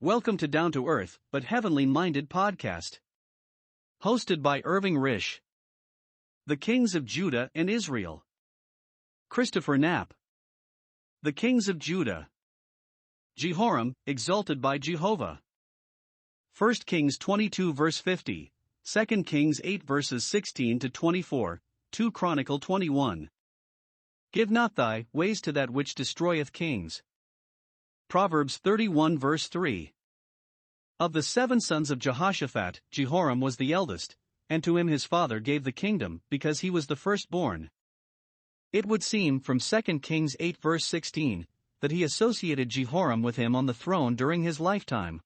Welcome to Down to Earth, but Heavenly Minded podcast. Hosted by Irving Risch. The Kings of Judah and Israel. Christopher Knapp. The Kings of Judah. Jehoram, exalted by Jehovah. 1 Kings 22 verse 50, 2 Kings 8 verses 16 to 24, 2 Chronicle 21. Give not thy ways to that which destroyeth kings. Proverbs 31 verse 3. Of the 7 sons of Jehoshaphat, Jehoram was the eldest, and to him his father gave the kingdom, because he was the firstborn. It would seem from 2 Kings 8 verse 16, that he associated Jehoram with him on the throne during his lifetime.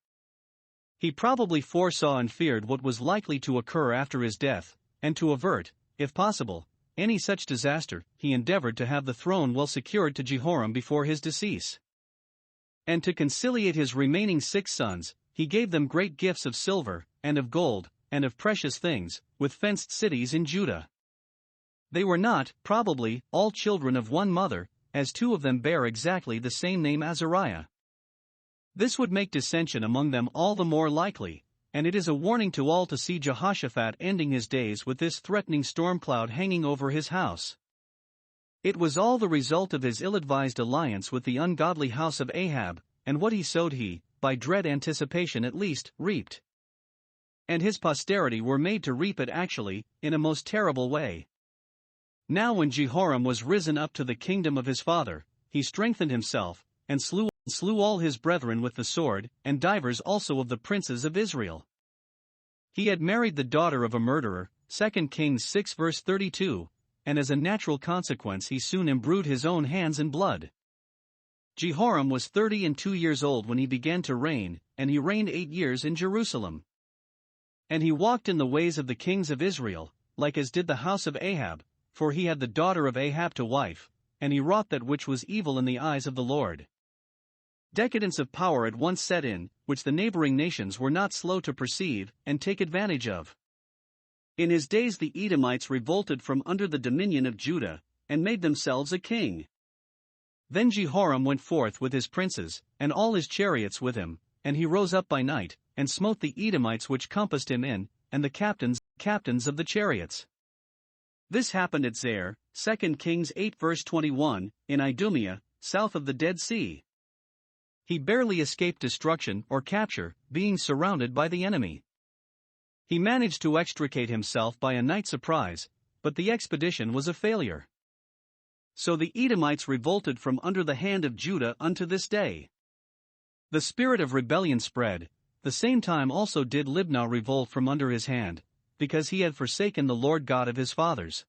He probably foresaw and feared what was likely to occur after his death, and to avert, if possible, any such disaster, he endeavored to have the throne well secured to Jehoram before his decease. And to conciliate his remaining 6 sons, he gave them great gifts of silver, and of gold, and of precious things, with fenced cities in Judah. They were not, probably, all children of one mother, as 2 of them bear exactly the same name Azariah. This would make dissension among them all the more likely, and it is a warning to all to see Jehoshaphat ending his days with this threatening storm cloud hanging over his house. It was all the result of his ill-advised alliance with the ungodly house of Ahab, and what he sowed he, by dread anticipation at least, reaped. And his posterity were made to reap it actually, in a most terrible way. Now when Jehoram was risen up to the kingdom of his father, he strengthened himself, and slew all his brethren with the sword, and divers also of the princes of Israel. He had married the daughter of a murderer, 2 Kings 6 verse 32, and as a natural consequence he soon imbrued his own hands in blood. Jehoram was 32 years old when he began to reign, and he reigned 8 years in Jerusalem. And he walked in the ways of the kings of Israel, like as did the house of Ahab, for he had the daughter of Ahab to wife, and he wrought that which was evil in the eyes of the Lord. Decadence of power at once set in, which the neighboring nations were not slow to perceive and take advantage of. In his days the Edomites revolted from under the dominion of Judah, and made themselves a king. Then Jehoram went forth with his princes, and all his chariots with him, and he rose up by night, and smote the Edomites which compassed him in, and the captains of the chariots. This happened at Zair, 2 Kings 8 verse 21, in Idumea, south of the Dead Sea. He barely escaped destruction or capture, being surrounded by the enemy. He managed to extricate himself by a night surprise, but the expedition was a failure. So the Edomites revolted from under the hand of Judah unto this day. The spirit of rebellion spread, the same time also did Libnah revolt from under his hand, because he had forsaken the Lord God of his fathers.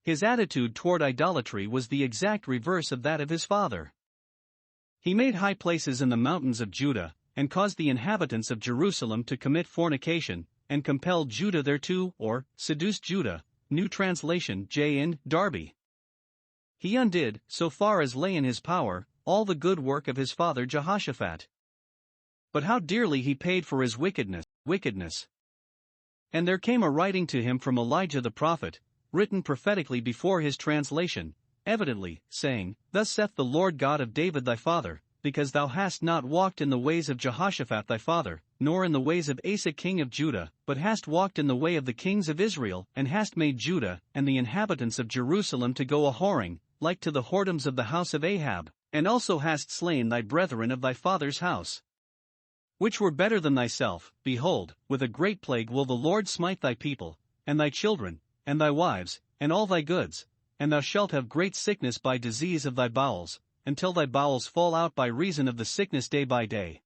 His attitude toward idolatry was the exact reverse of that of his father. He made high places in the mountains of Judah, and caused the inhabitants of Jerusalem to commit fornication, and compelled Judah thereto, or seduced Judah, New Translation J.N. Darby. He undid, so far as lay in his power, all the good work of his father Jehoshaphat. But how dearly he paid for his wickedness. And there came a writing to him from Elijah the prophet, written prophetically before his translation, evidently, saying, Thus saith the Lord God of David thy father, because thou hast not walked in the ways of Jehoshaphat thy father, nor in the ways of Asa king of Judah, but hast walked in the way of the kings of Israel, and hast made Judah and the inhabitants of Jerusalem to go a-whoring, like to the whoredoms of the house of Ahab, and also hast slain thy brethren of thy father's house, which were better than thyself. Behold, with a great plague will the Lord smite thy people, and thy children, and thy wives, and all thy goods, and thou shalt have great sickness by disease of thy bowels, until thy bowels fall out by reason of the sickness day by day.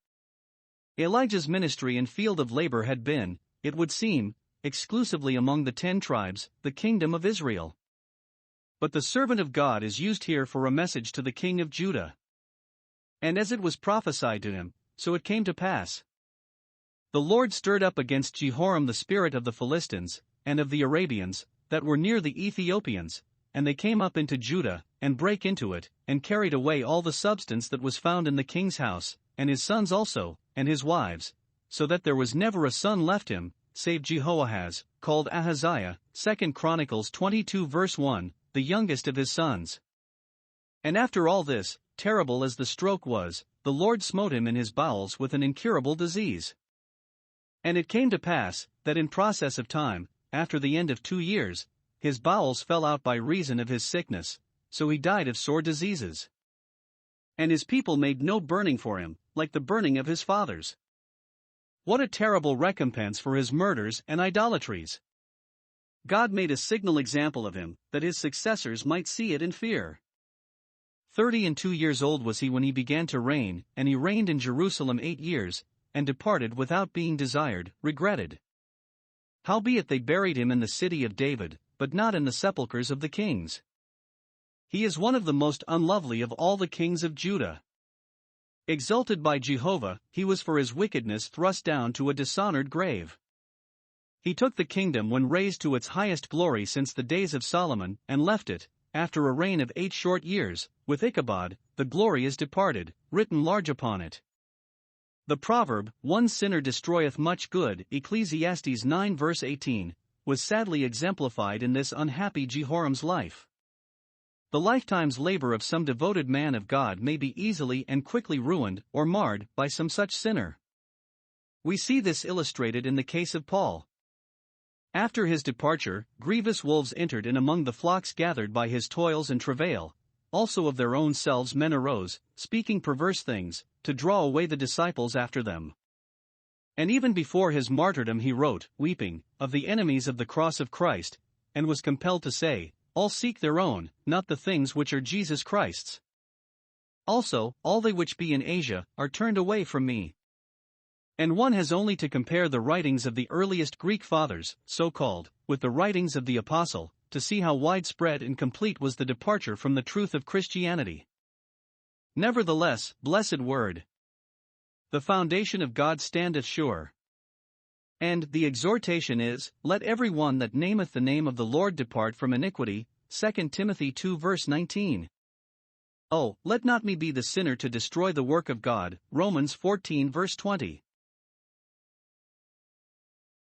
Elijah's ministry and field of labor had been, it would seem, exclusively among the 10 tribes, the kingdom of Israel. But the servant of God is used here for a message to the king of Judah. And as it was prophesied to him, so it came to pass. The Lord stirred up against Jehoram the spirit of the Philistines, and of the Arabians, that were near the Ethiopians, and they came up into Judah, and brake into it, and carried away all the substance that was found in the king's house, and his sons also, and his wives, so that there was never a son left him, save Jehoahaz, called Ahaziah, 2 Chronicles 22 verse 1, the youngest of his sons. And after all this, terrible as the stroke was, the Lord smote him in his bowels with an incurable disease. And it came to pass, that in process of time, after the end of 2 years, his bowels fell out by reason of his sickness, so he died of sore diseases. And his people made no burning for him, like the burning of his fathers. What a terrible recompense for his murders and idolatries! God made a signal example of him, that his successors might see it and fear. 32 years old was he when he began to reign, and he reigned in Jerusalem 8 years, and departed without being desired, regretted. Howbeit they buried him in the city of David, but not in the sepulchres of the kings. He is one of the most unlovely of all the kings of Judah. Exalted by Jehovah, he was for his wickedness thrust down to a dishonored grave. He took the kingdom when raised to its highest glory since the days of Solomon, and left it, after a reign of 8 short years, with Ichabod, the glory is departed, written large upon it. The proverb, one sinner destroyeth much good, Ecclesiastes 9 verse 18, was sadly exemplified in this unhappy Jehoram's life. The lifetime's labor of some devoted man of God may be easily and quickly ruined or marred by some such sinner. We see this illustrated in the case of Paul. After his departure, grievous wolves entered in among the flocks gathered by his toils and travail. Also of their own selves men arose, speaking perverse things, to draw away the disciples after them. And even before his martyrdom he wrote, weeping, of the enemies of the cross of Christ, and was compelled to say, all seek their own, not the things which are Jesus Christ's. Also, all they which be in Asia, are turned away from me. And one has only to compare the writings of the earliest Greek fathers, so-called, with the writings of the apostle, to see how widespread and complete was the departure from the truth of Christianity. Nevertheless, blessed word! The foundation of God standeth sure. And the exhortation is, let every one that nameth the name of the Lord depart from iniquity, 2 Timothy 2 verse 19. Oh, let not me be the sinner to destroy the work of God, Romans 14 verse 20.